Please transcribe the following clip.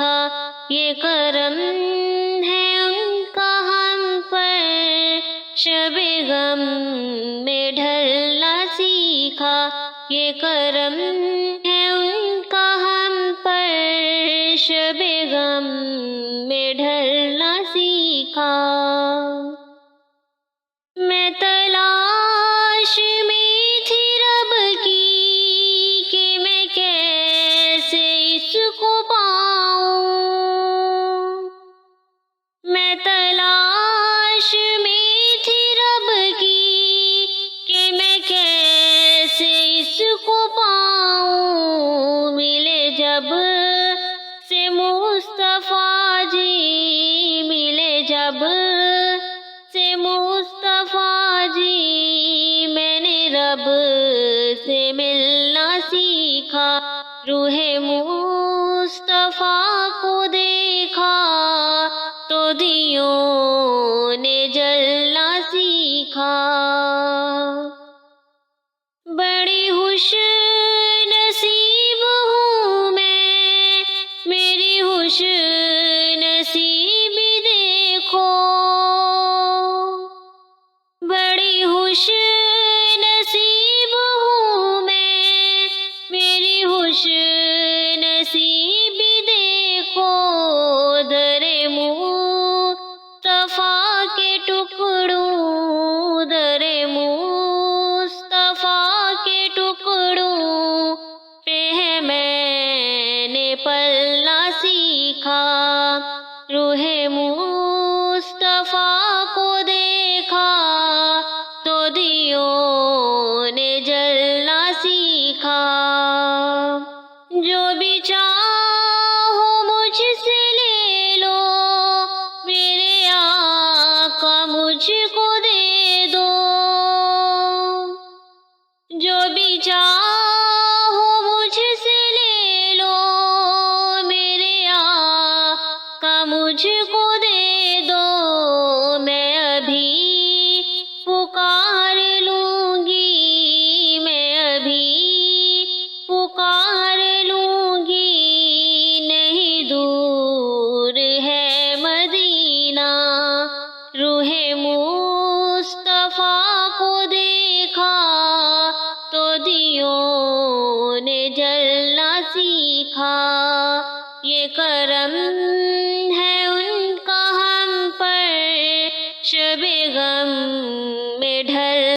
سیکھا، یہ کرم ہے ان کا ہم پر، شب غم میں ڈھلنا سیکھا، یہ کرم ہے ان کا ہم پر، شب غم میں ڈھلنا سیکھا۔ میں تلاش میں تھی رب کی کہ میں کیسے اس کو پاؤں، میں تلاش میں تھی رب کی کہ میں کیسے اس کو پاؤں، ملے جب سے مصطفیٰ جی، ملے جب سے مصطفیٰ جی، میں نے رب سے ملنا سیکھا، روح مصطفیٰ کو دیکھا تو دیوں نے جلنا سیکھا۔ بڑی خوش نصیب ہوں میں، میری خوش نصیبی دیکھو، بڑی خوش نصیب ہوں میں، میری خوش نصیبی دیکھو، در مصطفیٰ کے ٹکڑوں، در مصطفیٰ کے ٹکڑوں پہ ہے میں نے پلنا سیکھا، روح مصطفیٰ کو دیکھا تو دیوں نے جلنا سیکھا۔ جو بھی چاہو مجھ سے لے لو، میرے آقا مجھ کو دے دو، جو بھی چاہو مجھ سے لے لو، میرے آقا مجھ کو دے دو، میں ابھی پکار لوں گی، میں ابھی پکار لوں گی، نہیں دور ہے مدینہ، روح مصطفیٰ کو دیکھا تو دیوں نے جلنا سیکھا، یہ کرم ہے ان کا ہم پر، شب غم میں ڈھل